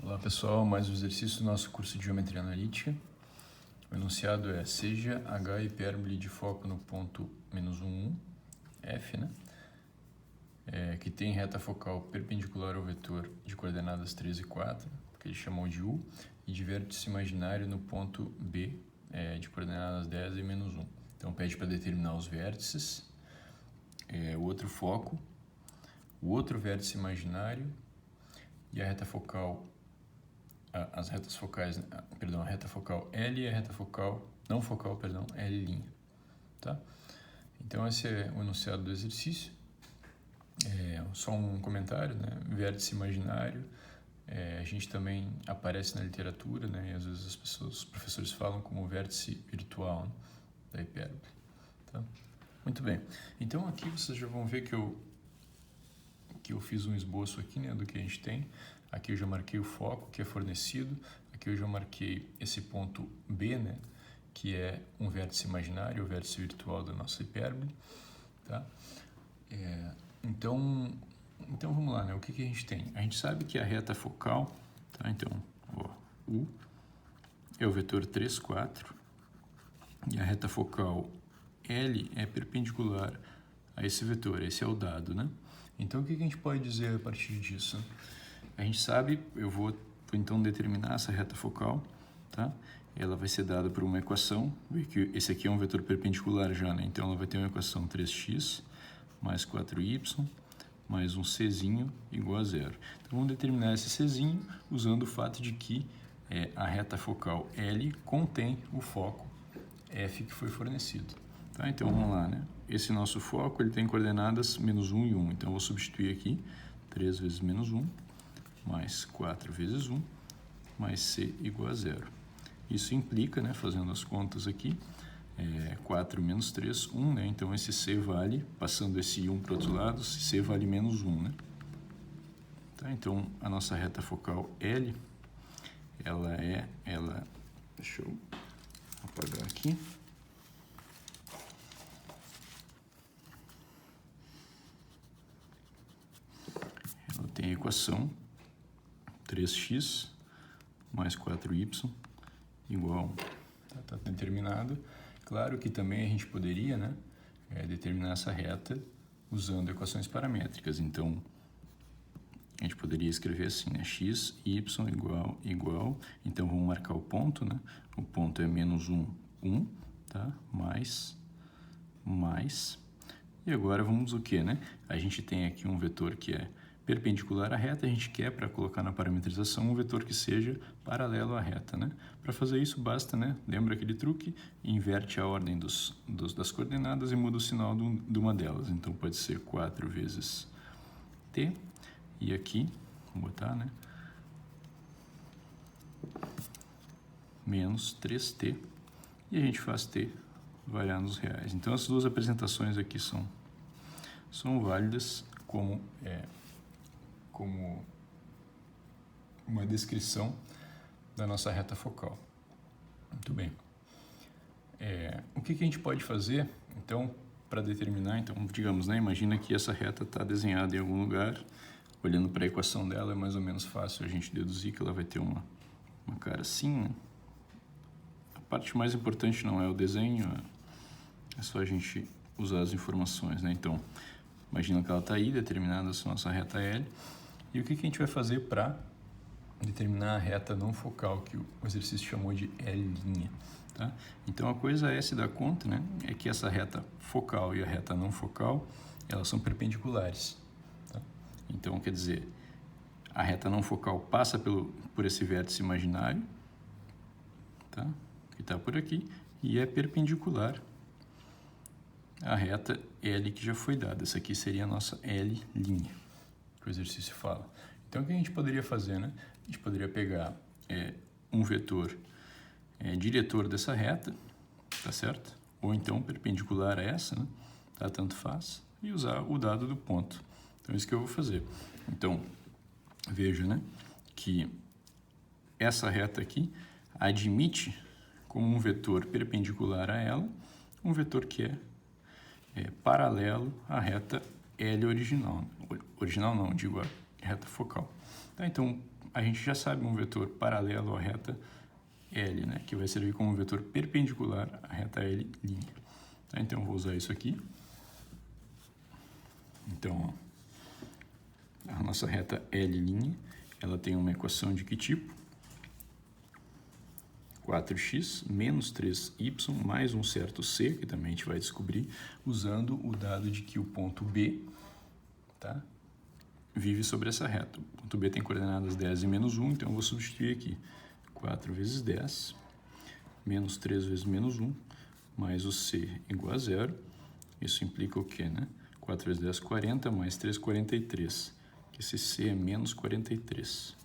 Olá pessoal, mais um exercício do nosso curso de Geometria Analítica. O enunciado é: seja h hipérbole de foco no ponto -1, F, né? Que tem reta focal perpendicular ao vetor de coordenadas 3 e 4, que ele chamou de U, e de vértice imaginário no ponto B, de coordenadas 10 e -1. Então pede para determinar os vértices, o outro foco, o outro vértice imaginário e a reta focal, as retas focais, a reta focal L e a reta focal, não focal, perdão, L', tá? Então esse é o enunciado do exercício. Só um comentário, né? Vértice imaginário, a gente também aparece na literatura, né? E às vezes os professores falam como vértice virtual, né? Da hipérbole, tá? Muito bem. Então aqui vocês já vão ver que eu fiz um esboço aqui, né, do que a gente tem. Aqui eu já marquei o foco que é fornecido. Aqui eu já marquei esse ponto B, né, que é um vértice imaginário, o vértice virtual da nossa hipérbole, tá? Então vamos lá, né? O que a gente tem? A gente sabe que a reta focal, tá? Então, U é o vetor 3, 4, e a reta focal L é perpendicular a esse vetor, esse é o dado, né? Então, o que a gente pode dizer a partir disso? A gente sabe, eu vou então determinar essa reta focal, tá? Ela vai ser dada por uma equação, que esse aqui é um vetor perpendicular já, né? Então, ela vai ter uma equação 3x mais 4y mais um czinho igual a zero. Então, vamos determinar esse czinho usando o fato de que a reta focal L contém o foco F que foi fornecido. Tá? Então, vamos lá, né? Esse nosso foco ele tem coordenadas -1 e 1. Então, eu vou substituir aqui 3 vezes -1 mais 4 vezes 1 mais c igual a zero. Isso implica, né, fazendo as contas aqui, 4 menos 3, 1, né? Então, esse c vale, passando esse 1 para o outro lado, esse c vale -1, né? Tá? Então, a nossa reta focal L, deixa eu apagar aqui. Ela tem a equação 3x mais 4y igual a 1. Tá determinado. Claro que também a gente poderia, né, determinar essa reta usando equações paramétricas. Então, a gente poderia escrever assim, né, x, y igual. Então, vamos marcar o ponto, né? O ponto é -1, 1, tá? Mais. E agora vamos o quê, né? A gente tem aqui um vetor que é perpendicular à reta, a gente quer, para colocar na parametrização, um vetor que seja paralelo à reta, né? Para fazer isso, basta, né? Lembra aquele truque? Inverte a ordem das coordenadas e muda o sinal de uma delas. Então, pode ser 4 vezes t, e aqui, vou botar, né? Menos 3t, e a gente faz t variar nos reais. Então, as duas apresentações aqui são válidas como uma descrição da nossa reta focal. Muito bem. O que a gente pode fazer, então, para determinar? Então, digamos, né, imagina que essa reta está desenhada em algum lugar. Olhando para a equação dela, é mais ou menos fácil a gente deduzir que ela vai ter uma cara assim, né? A parte mais importante não é o desenho, é só a gente usar as informações, né? Então, imagina que ela está aí, determinada a nossa reta L. E o que a gente vai fazer para determinar a reta não focal, que o exercício chamou de L', tá? Então, a coisa é se dar conta, né? É que essa reta focal e a reta não focal, elas são perpendiculares, tá? Então, quer dizer, a reta não focal passa por esse vértice imaginário, tá? Que está por aqui, e é perpendicular à reta L que já foi dada. Essa aqui seria a nossa L', que o exercício fala. Então, o que a gente poderia fazer, né? A gente poderia pegar um vetor diretor dessa reta, tá certo? Ou então perpendicular a essa, né? Tá? Tanto faz, e usar o dado do ponto. Então, é isso que eu vou fazer. Então, veja, né, que essa reta aqui admite como um vetor perpendicular a ela, um vetor que é paralelo à reta L original. Original não, digo a reta focal. Tá, então, a gente já sabe um vetor paralelo à reta L, né? Que vai servir como um vetor perpendicular à reta L'. Tá? Então, eu vou usar isso aqui. Então, ó, a nossa reta L', ela tem uma equação de que tipo? 4x menos 3y mais um certo c, que também a gente vai descobrir, usando o dado de que o ponto B, tá, vive sobre essa reta. O ponto B tem coordenadas 10 e menos 1, então eu vou substituir aqui. 4 vezes 10, menos 3 vezes menos 1, mais o c igual a 0. Isso implica o quê, né? 4 vezes 10, 40, mais 3, 43. Esse c é menos 43.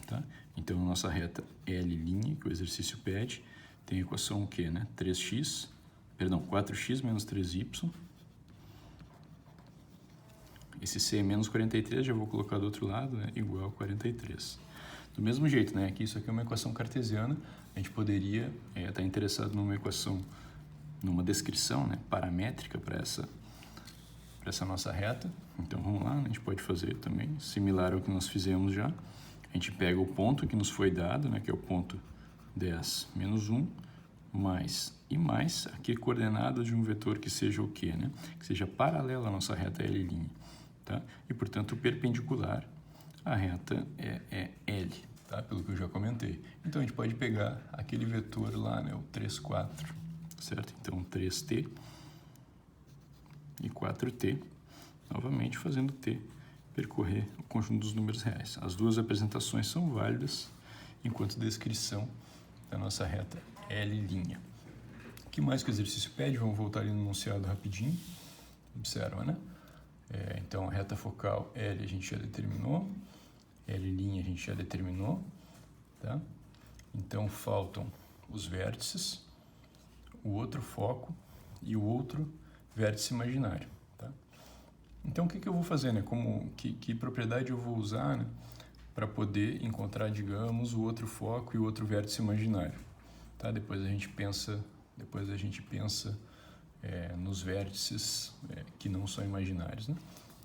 Tá? Então, a nossa reta L', que o exercício pede, tem a equação o quê, né? 4x menos 3y. Esse c é menos 43, já vou colocar do outro lado, né? Igual a 43. Do mesmo jeito, né? Aqui isso aqui é uma equação cartesiana, a gente poderia estar interessado numa equação, numa descrição, né, paramétrica para essa nossa reta. Então, vamos lá, a gente pode fazer também, similar ao que nós fizemos já. A gente pega o ponto que nos foi dado, né, que é o ponto 10 menos 1, mais e mais, aqui coordenada de um vetor que seja o quê, né? Que seja paralelo à nossa reta L', tá? E, portanto, perpendicular à reta é L, tá? Pelo que eu já comentei. Então, a gente pode pegar aquele vetor lá, né, o 3, 4, certo? Então, 3t e 4t, novamente fazendo t percorrer o conjunto dos números reais. As duas apresentações são válidas enquanto descrição da nossa reta L'. O que mais que o exercício pede? Vamos voltar ali no enunciado rapidinho. Observa, né? Então, a reta focal L a gente já determinou, L' a gente já determinou, tá? Então, faltam os vértices, o outro foco e o outro vértice imaginário. Então, o que eu vou fazer, né? Que propriedade eu vou usar, né, para poder encontrar, digamos, o outro foco e o outro vértice imaginário? Tá? Depois a gente pensa nos vértices que não são imaginários, né?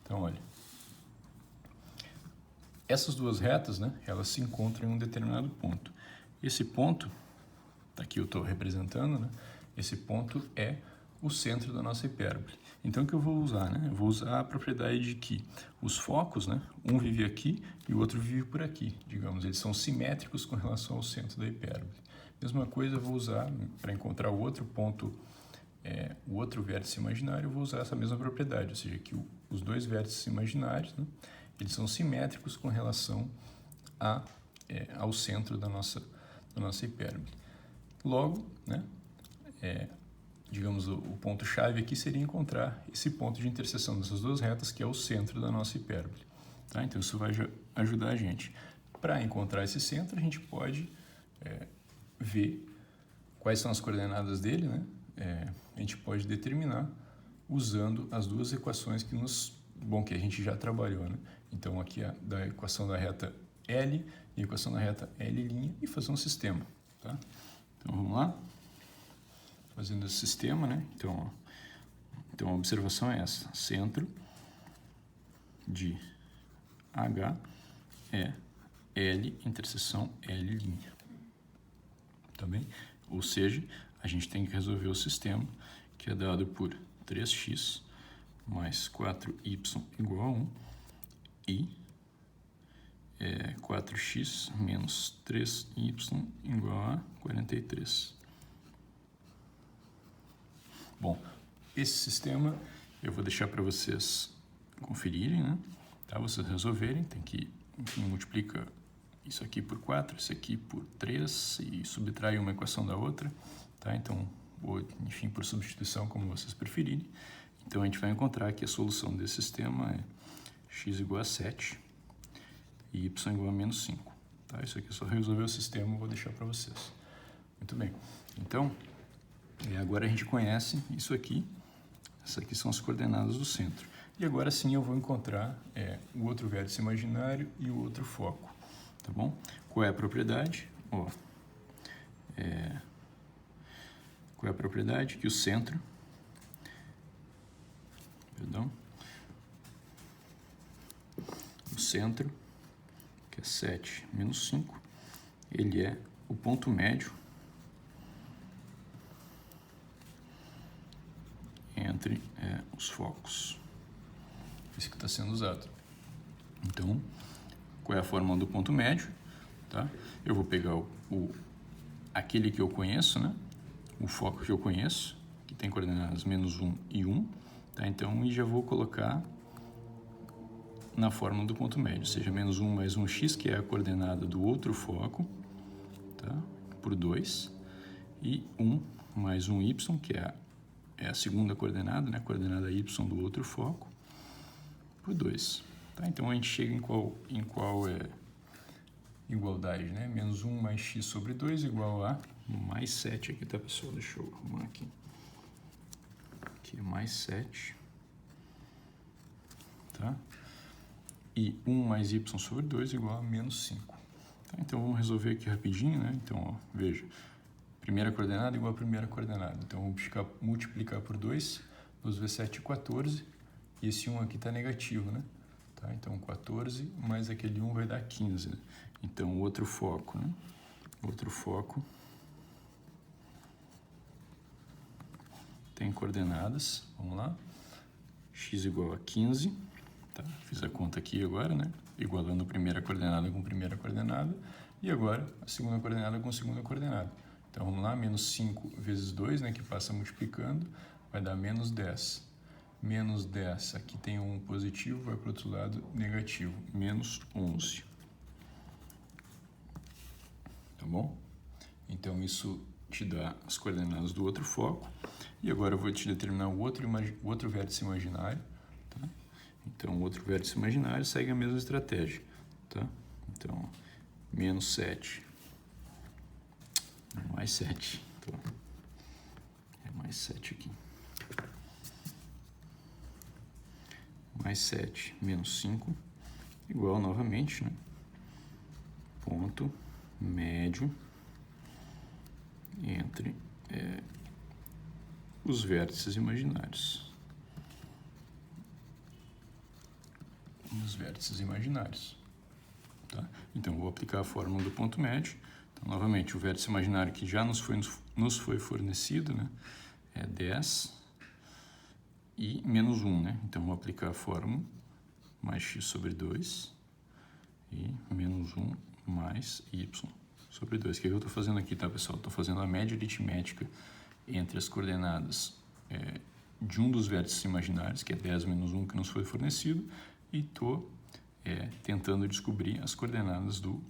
Então, olha, essas duas retas, né, elas se encontram em um determinado ponto. Esse ponto, aqui eu estou representando, né? Esse ponto é o centro da nossa hipérbole. Então, o que eu vou usar, né? Eu vou usar a propriedade de que os focos, né? Um vive aqui e o outro vive por aqui, digamos. Eles são simétricos com relação ao centro da hipérbole. Mesma coisa eu vou usar para encontrar o outro ponto, o outro vértice imaginário, eu vou usar essa mesma propriedade, ou seja, que os dois vértices imaginários, né? Eles são simétricos com relação ao centro da nossa hipérbole. Logo, né? Digamos, o ponto-chave aqui seria encontrar esse ponto de interseção dessas duas retas, que é o centro da nossa hipérbole. Tá? Então, isso vai ajudar a gente. Para encontrar esse centro, a gente pode ver quais são as coordenadas dele, né? A gente pode determinar usando as duas equações que a gente já trabalhou, né? Então, aqui da equação da reta L e a equação da reta L' e fazer um sistema. Tá? Então, vamos lá. Fazendo esse sistema, né? Então a observação é essa. Centro de H é L interseção L'. Tá bem? Ou seja, a gente tem que resolver o sistema que é dado por 3x mais 4y igual a 1 e 4x menos 3y igual a 43. Bom, esse sistema eu vou deixar para vocês conferirem, né? Tá? Vocês resolverem, tem que, enfim, multiplica isso aqui por 4, isso aqui por 3 e subtrai uma equação da outra, tá? Então, enfim, por substituição, como vocês preferirem. Então, a gente vai encontrar que a solução desse sistema é x igual a 7 e y igual a menos 5. Tá? Isso aqui é só resolver o sistema, eu vou deixar para vocês. Muito bem. Então, agora a gente conhece isso aqui. Essas aqui são as coordenadas do centro. E agora sim eu vou encontrar o outro vértice imaginário e o outro foco. Tá bom? Qual é a propriedade? Qual é a propriedade? Que o centro... O centro, que é 7 menos 5, ele é o ponto médio entre os focos. Esse que está sendo usado. Então, qual é a fórmula do ponto médio? Tá? Eu vou pegar aquele que eu conheço, né? O foco que eu conheço, que tem coordenadas menos 1 e 1. Tá? Então, e já vou colocar na fórmula do ponto médio, ou seja, menos 1 mais 1x, que é a coordenada do outro foco, tá? Por 2, e 1 mais 1y, que é a segunda coordenada, né? A coordenada y do outro foco, por 2. Tá? Então, a gente chega em qual igualdade, né? Menos 1 mais x sobre 2 igual a mais 7 aqui, tá, pessoal? Deixa eu arrumar aqui. Aqui é mais 7. Tá? E 1 mais y sobre 2 igual a menos 5. Tá? Então, vamos resolver aqui rapidinho, né? Então, ó, veja. Primeira coordenada igual a primeira coordenada. Então, vamos multiplicar por 2. 2 vezes 7 é 14. E esse 1 aqui está negativo, né? Tá? Então, 14 mais aquele 1 vai dar 15. Né? Então, o outro foco, né? Outro foco tem coordenadas. Vamos lá. X igual a 15. Tá? Fiz a conta aqui agora, né? Igualando a primeira coordenada com a primeira coordenada. E agora, a segunda coordenada com a segunda coordenada. Então, vamos lá. Menos 5 vezes 2, né? Que passa multiplicando, vai dar menos 10. Menos 10, aqui tem um positivo, vai para o outro lado, negativo, menos 11. Tá bom? Então, isso te dá as coordenadas do outro foco. E agora eu vou te determinar o outro vértice imaginário. Tá? Então, o outro vértice imaginário segue a mesma estratégia. Tá? Então, menos 7. Mais 7. Então, é mais 7 aqui. Mais 7 menos 5, igual novamente, né? Ponto médio entre os vértices imaginários. Os vértices imaginários. Tá? Então, vou aplicar a fórmula do ponto médio. Então, novamente, o vértice imaginário que já nos foi fornecido, né? É 10 e menos 1, né? Então, vou aplicar a fórmula mais x sobre 2 e menos 1 mais y sobre 2. O que eu estou fazendo aqui, tá, pessoal? Estou fazendo a média aritmética entre as coordenadas de um dos vértices imaginários, que é 10 menos 1, que nos foi fornecido, e estou tentando descobrir as coordenadas do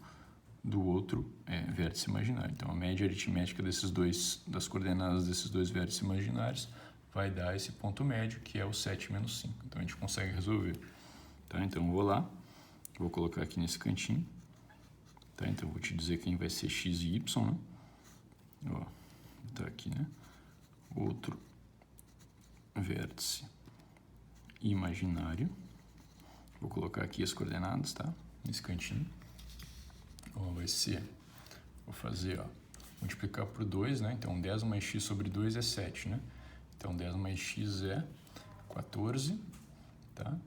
outro vértice imaginário. Então, a média aritmética das coordenadas desses dois vértices imaginários vai dar esse ponto médio, que é o 7 menos 5. Então, a gente consegue resolver. Tá? Então, eu vou lá, vou colocar aqui nesse cantinho. Tá? Então, eu vou te dizer quem vai ser x e y, né? Ó, tá aqui, né? Outro vértice imaginário. Vou colocar aqui as coordenadas, tá? Nesse cantinho. Ó, vai ser, vou fazer, ó, multiplicar por 2, né? Então, 10 mais x sobre 2 é 7, né? Então, 10 mais x é 14, tá?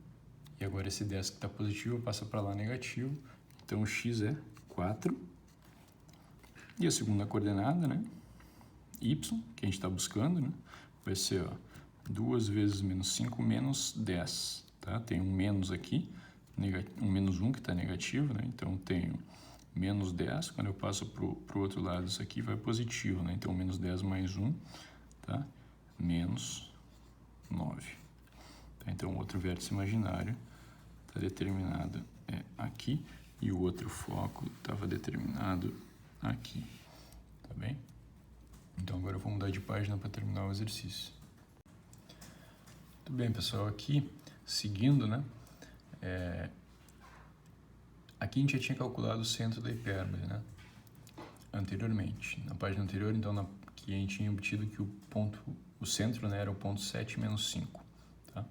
E agora esse 10 que está positivo passa para lá negativo. Então, o x é 4. E a segunda coordenada, né? Y, que a gente está buscando, né? Vai ser, ó, 2 vezes menos 5 menos 10, tá? Tem um menos aqui, um menos 1 que está negativo, né? Então, tenho menos 10. Quando eu passo para o outro lado, isso aqui vai positivo, né? Então, menos 10 mais 1, tá? Menos 9. Tá? Então, o outro vértice imaginário está determinado aqui e o outro foco estava determinado aqui. Tá bem? Então, agora eu vou mudar de página para terminar o exercício. Muito bem, pessoal. Aqui, seguindo, né? Aqui a gente já tinha calculado o centro da hipérbole, né? Anteriormente. Na página anterior, então, que a gente tinha obtido que o centro, né, era o ponto 7 menos 5. Tá?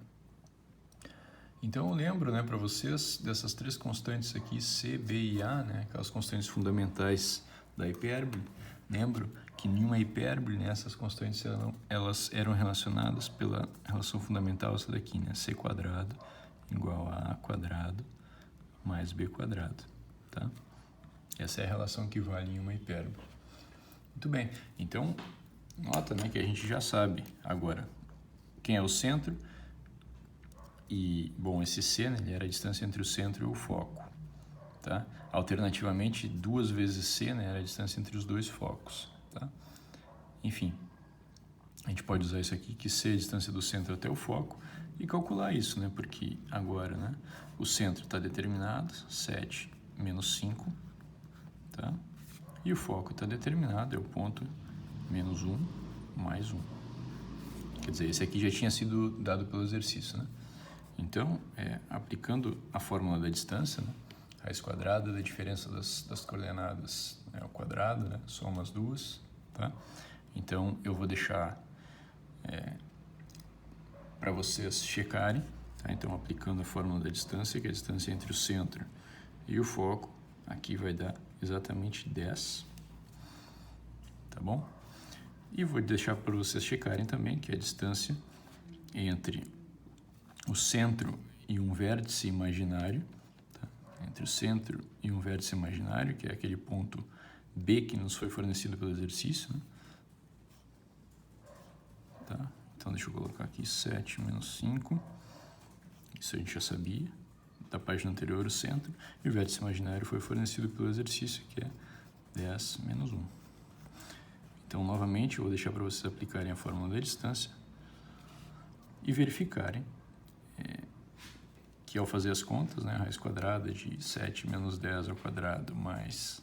Então, eu lembro, né, para vocês dessas três constantes aqui, C, B e A, né, aquelas constantes fundamentais da hipérbole. Lembro que em uma hipérbole, né, essas constantes elas eram relacionadas pela relação fundamental, essa daqui, né, C² igual a A² mais B². Tá? tá? Essa é a relação que vale em uma hipérbole. Muito bem, então nota, né, que a gente já sabe agora quem é o centro e, bom, esse C, né, ele era a distância entre o centro e o foco, tá? Alternativamente, 2 vezes C, né, era a distância entre os dois focos, tá? Enfim, a gente pode usar isso aqui, que C é a distância do centro até o foco, e calcular isso, né, porque agora, né, o centro está determinado, 7 menos 5, tá? E o foco está determinado, é o ponto menos 1 mais 1. Quer dizer, esse aqui já tinha sido dado pelo exercício, né? Então, aplicando a fórmula da distância, né? Raiz quadrada da diferença das coordenadas ao quadrado, né? Soma as duas, tá? Então, eu vou deixar para vocês checarem, tá? Então, aplicando a fórmula da distância, que é a distância entre o centro e o foco, aqui vai dar exatamente 10, tá bom? E vou deixar para vocês checarem também que a distância entre o centro e um vértice imaginário, tá? Entre o centro e um vértice imaginário, que é aquele ponto B que nos foi fornecido pelo exercício, né? Tá? Então, deixa eu colocar aqui 7 menos 5, isso a gente já sabia, da página anterior, o centro, e o vértice imaginário foi fornecido pelo exercício, que é 10 menos 1. Então, novamente, eu vou deixar para vocês aplicarem a fórmula da distância e verificarem que ao fazer as contas, né, a raiz quadrada de 7 menos 10 ao quadrado mais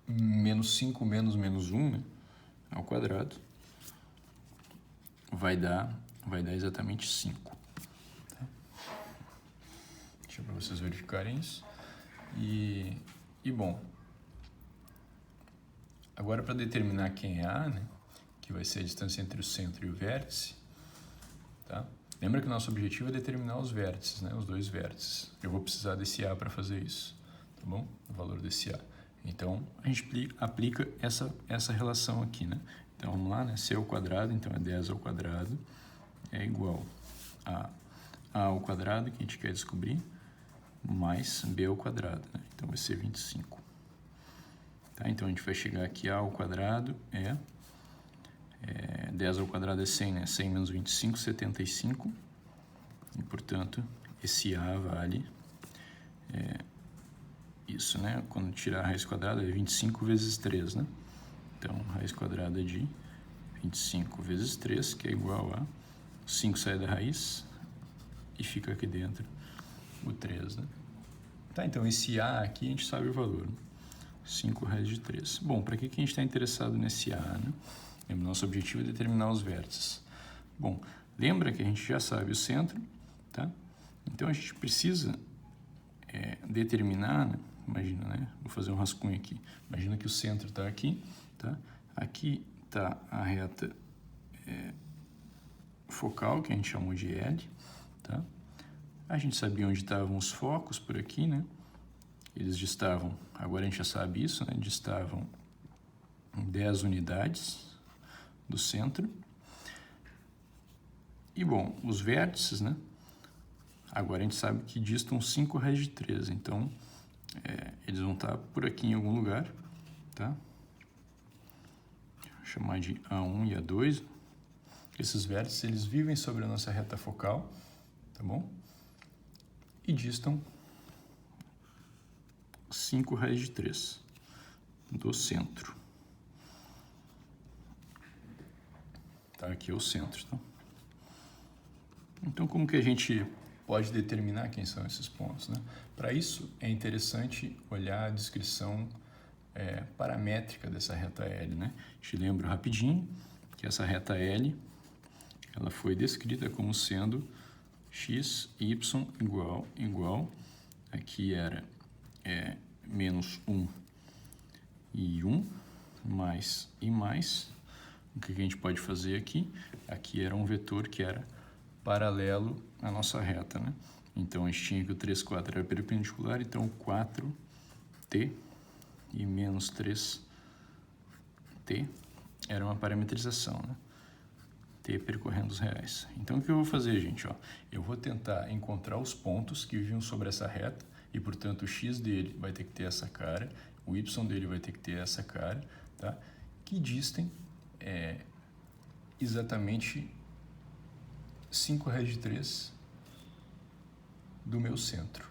menos 5 menos 1, né, ao quadrado, vai dar exatamente 5. Tá? Deixa para vocês verificarem isso. E bom, agora para determinar quem é A, né, que vai ser a distância entre o centro e o vértice, tá? Lembra que o nosso objetivo é determinar os vértices, né, os dois vértices. Eu vou precisar desse A para fazer isso, tá bom? O valor desse A. Então, a gente aplica essa relação aqui, né? Então, vamos lá, né? C ao quadrado, então é 10 ao quadrado, é igual a A ao quadrado, que a gente quer descobrir, mais B ao quadrado, né? Então, vai ser 25. Tá? Então, a gente vai chegar aqui, A ao quadrado 10 ao quadrado é 100, né? 100 menos 25, 75. E, portanto, esse A vale isso, né? Quando tirar a raiz quadrada é 25 vezes 3, né? Então, raiz quadrada de 25 vezes 3, que é igual a 5 sai da raiz e fica aqui dentro o 3, né? Tá, então esse A aqui a gente sabe o valor, né? 5 raiz de 3. Bom, para que a gente está interessado nesse A, né? Lembra, nosso objetivo é determinar os vértices. Bom, lembra que a gente já sabe o centro, tá? Então a gente precisa determinar, né? Imagina, né? Vou fazer um rascunho aqui. Imagina que o centro está aqui, tá? Aqui está a reta focal, que a gente chamou de L, tá? A gente sabia onde estavam os focos por aqui, né? Eles distavam, agora a gente já sabe isso, né? Distavam 10 unidades do centro. E, bom, os vértices, né? Agora a gente sabe que distam 5 raiz de 3, então eles vão estar por aqui em algum lugar, tá? Vou chamar de A1 e A2. Esses vértices, eles vivem sobre a nossa reta focal, tá bom? E distam 5 raiz de 3 do centro. Tá? Aqui é o centro, tá? Então, como que a gente pode determinar quem são esses pontos, né? Para isso, é interessante olhar a descrição paramétrica dessa reta L, né? Te lembro rapidinho que essa reta L, ela foi descrita como sendo x, y igual, aqui era menos 1 e 1, mais e mais. O que a gente pode fazer aqui? Aqui era um vetor que era paralelo à nossa reta, né? Então, a gente tinha que o 3, 4 era perpendicular, então o 4t e menos 3t era uma parametrização, né? t percorrendo os reais. Então, o que eu vou fazer, gente? Ó, eu vou tentar encontrar os pontos que vivem sobre essa reta e, portanto, o x dele vai ter que ter essa cara, o y dele vai ter que ter essa cara, tá? Que distem exatamente 5 raiz de 3 do meu centro,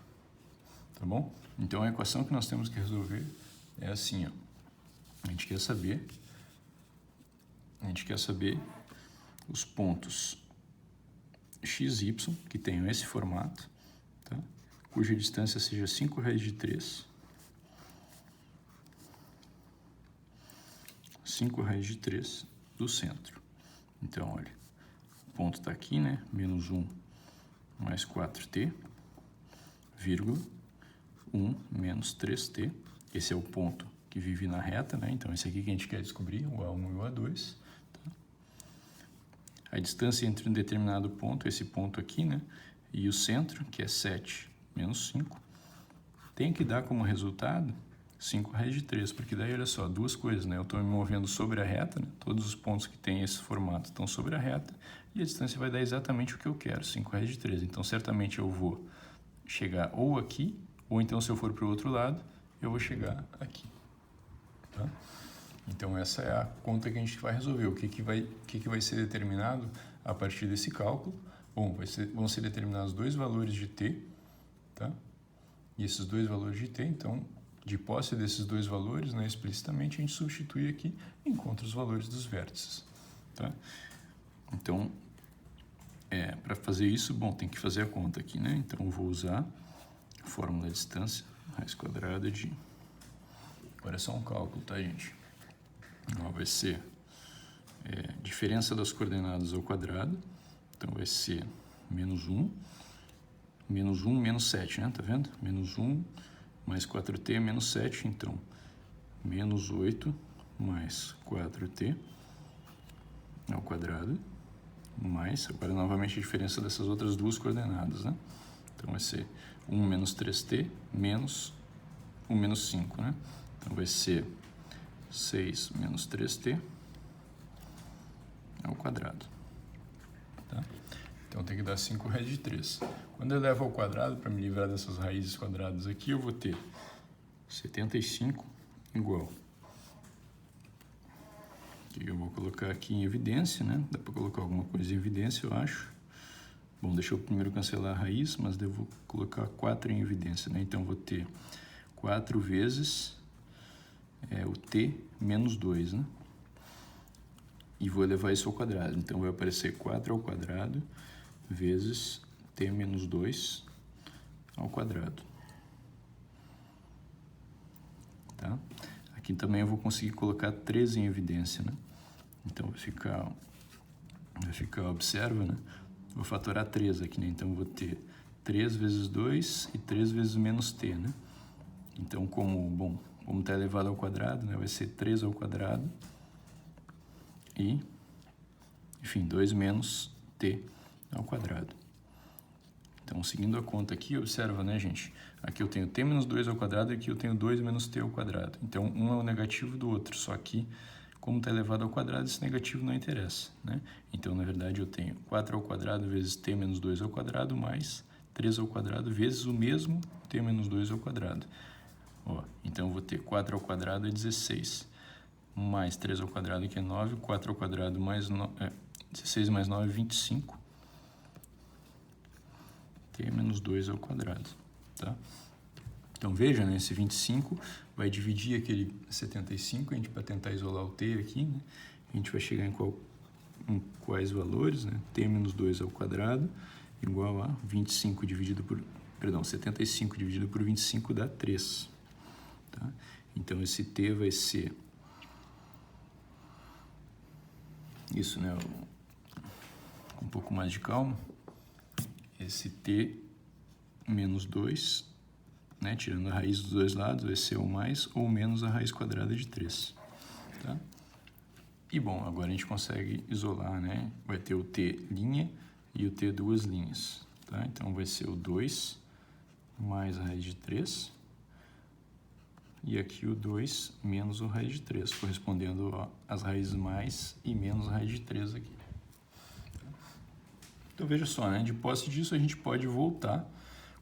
tá bom? Então, a equação que nós temos que resolver é assim, ó. A gente quer saber os pontos x, y, que tenham esse formato, tá? Cuja distância seja 5 raiz de 3. 5 raiz de 3 do centro. Então, olha, o ponto está aqui, né? Menos 1 mais 4t, vírgula, 1 menos 3t. Esse é o ponto que vive na reta, né? Então, esse aqui que a gente quer descobrir, o A1 e o A2. Tá? A distância entre um determinado ponto, esse ponto aqui, né? E o centro, que é 7 menos 5, tem que dar como resultado 5 raiz de 3, porque daí, olha só, duas coisas, né? Eu estou me movendo sobre a reta, né? Todos os pontos que têm esse formato estão sobre a reta, e a distância vai dar exatamente o que eu quero, 5 raiz de 3. Então, certamente eu vou chegar ou aqui, ou então, se eu for para o outro lado, eu vou chegar aqui. Tá? Então, essa é a conta que a gente vai resolver. O que vai ser determinado a partir desse cálculo? Bom, vão ser determinados dois valores de t, tá? E esses dois valores de t, então, de posse desses dois valores, né, explicitamente, a gente substitui aqui e encontra os valores dos vértices. Tá? Então, para fazer isso, bom, tem que fazer a conta aqui, né? Então, eu vou usar a fórmula da distância, raiz quadrada de... Agora é só um cálculo, tá, gente? Então, vai ser diferença das coordenadas ao quadrado. Então, vai ser menos 1, menos 7, né? Tá vendo? Menos 1 mais 4t menos 7, então, menos 8 mais 4t ao quadrado, mais, agora novamente a diferença dessas outras duas coordenadas, né? Então, vai ser 1 menos 3t menos 1 menos 5, né? Então, vai ser 6 menos 3t ao quadrado. Tá? Então, tem que dar 5 raiz de 3. Quando eu levo ao quadrado, para me livrar dessas raízes quadradas aqui, eu vou ter 75 igual. E eu vou colocar aqui em evidência, né? Dá para colocar alguma coisa em evidência, eu acho. Bom, deixa eu primeiro cancelar a raiz, mas devo colocar 4 em evidência, né? Então, vou ter 4 vezes o t menos 2, né? E vou elevar isso ao quadrado. Então, vai aparecer 4 ao quadrado vezes t menos 2 ao quadrado. Tá? Aqui também eu vou conseguir colocar 3 em evidência, né? Então, vai ficar, observa, né? Vou fatorar 3 aqui, né? Então, vou ter 3 vezes 2 e 3 vezes menos t, né? Então, como está elevado ao quadrado, né? Vai ser 3 ao quadrado e, enfim, 2 menos t ao quadrado. Então, seguindo a conta aqui, observa, né, gente? Aqui eu tenho t menos 2 ao quadrado e aqui eu tenho 2 menos t ao quadrado. Então, um é o negativo do outro, só que, como está elevado ao quadrado, esse negativo não interessa, né? Então, na verdade, eu tenho 4 ao quadrado vezes t menos 2 ao quadrado mais 3 ao quadrado vezes o mesmo t menos 2 ao quadrado. Ó, então, eu vou ter 4 ao quadrado é 16, mais 3 ao quadrado, que é 9, 4 ao quadrado mais 16 mais 9 é 25, t menos 2 ao quadrado, tá? Então, veja, né, esse 25 vai dividir aquele 75, a gente para tentar isolar o t aqui, né? A gente vai chegar em quais valores, né? T menos 2 ao quadrado igual a 25 dividido por... Perdão, 75 dividido por 25 dá 3, tá? Então, esse t vai ser... Isso, né? Com um pouco mais de calma. Esse t menos 2, né, tirando a raiz dos dois lados, vai ser o mais ou menos a raiz quadrada de 3. Tá? E, bom, agora a gente consegue isolar, né? Vai ter o t linha e o t duas linhas. Tá? Então, vai ser o 2 mais a raiz de 3. E aqui o 2 menos a raiz de 3, correspondendo às raízes mais e menos a raiz de 3 aqui. Então veja só, né? De posse disso a gente pode voltar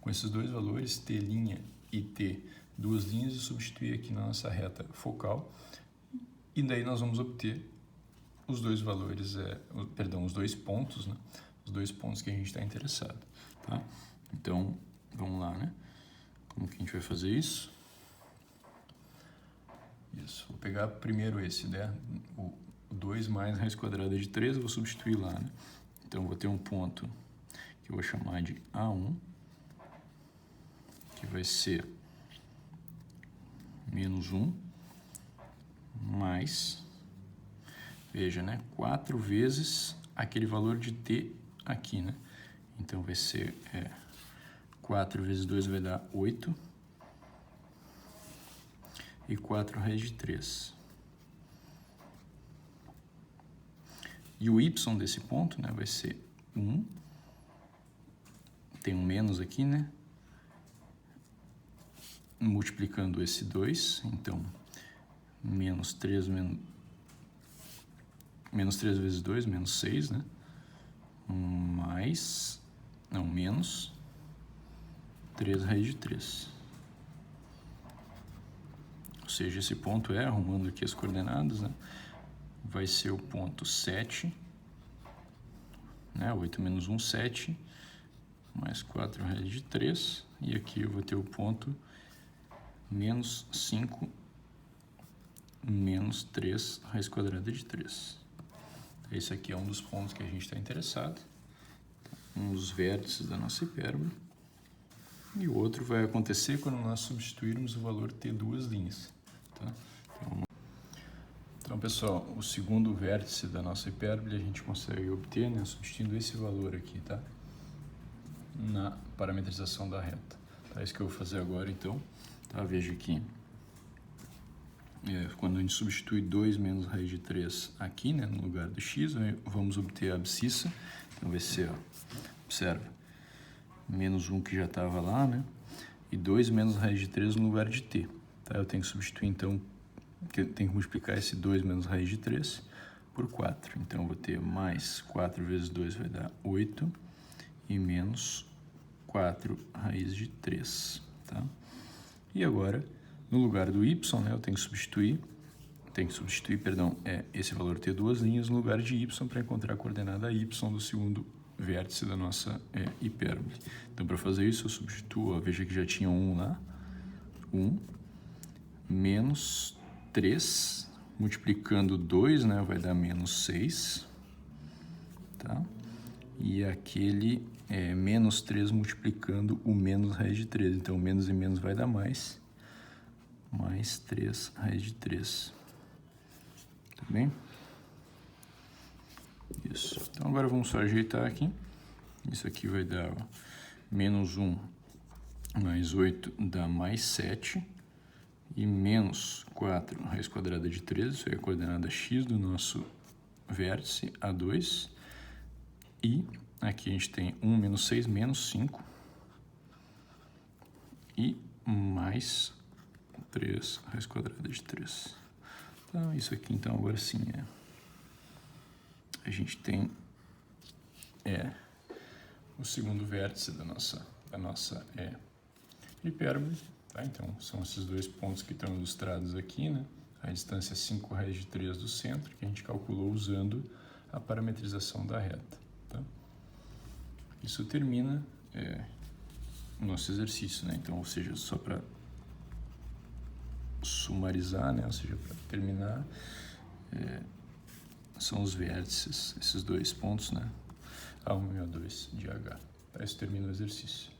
com esses dois valores, t' e t, duas linhas, e substituir aqui na nossa reta focal. E daí nós vamos obter os dois valores, os dois pontos, né? Os dois pontos que a gente está interessado, tá? Então, vamos lá, né? Como que a gente vai fazer isso? Isso, vou pegar primeiro esse, né? O 2 mais raiz quadrada de 3, eu vou substituir lá, né? Então, eu vou ter um ponto que eu vou chamar de A1, que vai ser menos 1, mais, veja, né? 4 vezes aquele valor de t aqui, né? Então, vai ser 4 vezes 2 vai dar 8. E 4 raiz de 3. E o y desse ponto, né, vai ser 1. Tem um menos aqui, né? Multiplicando esse 2, então, menos 3 vezes 2, menos 6, né? Menos 3 raiz de 3. Ou seja, esse ponto arrumando aqui as coordenadas, né, vai ser o ponto 7, né, 8 menos 1, 7, mais 4 raiz de 3, e aqui eu vou ter o ponto menos 5, menos 3 raiz quadrada de 3. Esse aqui é um dos pontos que a gente está interessado, um dos vértices da nossa hipérbole. E o outro vai acontecer quando nós substituirmos o valor t duas linhas. Tá? Então, pessoal, o segundo vértice da nossa hipérbole a gente consegue obter, né, substituindo esse valor aqui, tá? Na parametrização da reta. Tá? Isso que eu vou fazer agora, então. Tá? Veja aqui. Quando a gente substitui 2 menos raiz de 3 aqui, né, no lugar do x, vamos obter a abscissa. Então, vai ser, ó, observa, menos 1 que já estava lá, né? E 2 menos raiz de 3 no lugar de t. Tá? Eu tenho que substituir, então, tenho que multiplicar esse 2 menos raiz de 3 por 4. Então, eu vou ter mais 4 vezes 2 vai dar 8 e menos 4 raiz de 3. Tá? E agora, no lugar do y, né, eu tenho que substituir, esse valor t duas linhas no lugar de y para encontrar a coordenada y do segundo vértice da nossa hipérbole. Então, para fazer isso, eu substituo, ó, veja que já tinha 1 lá, 1, menos 3, multiplicando 2, né, vai dar menos 6, tá? E aquele menos 3 multiplicando o menos raiz de 3, então menos e menos vai dar mais 3 raiz de 3, tá bem? Isso. Então, agora vamos só ajeitar aqui. Isso aqui vai dar, ó, menos 1 mais 8 dá mais 7. E menos 4 raiz quadrada de 13, isso aí é a coordenada x do nosso vértice A2. E aqui a gente tem 1 menos 6, menos 5. E mais 3 raiz quadrada de 3. Então, isso aqui, então, agora sim a gente tem o segundo vértice da nossa hipérbole, tá? Então, são esses dois pontos que estão ilustrados aqui, né? A distância 5 raiz de 3 do centro, que a gente calculou usando a parametrização da reta, tá? Isso termina o nosso exercício, né? Então, ou seja, só para sumarizar, né? Ou seja, para terminar, são os vértices, esses dois pontos, né? A1 e A2 de H. Isso termina o exercício.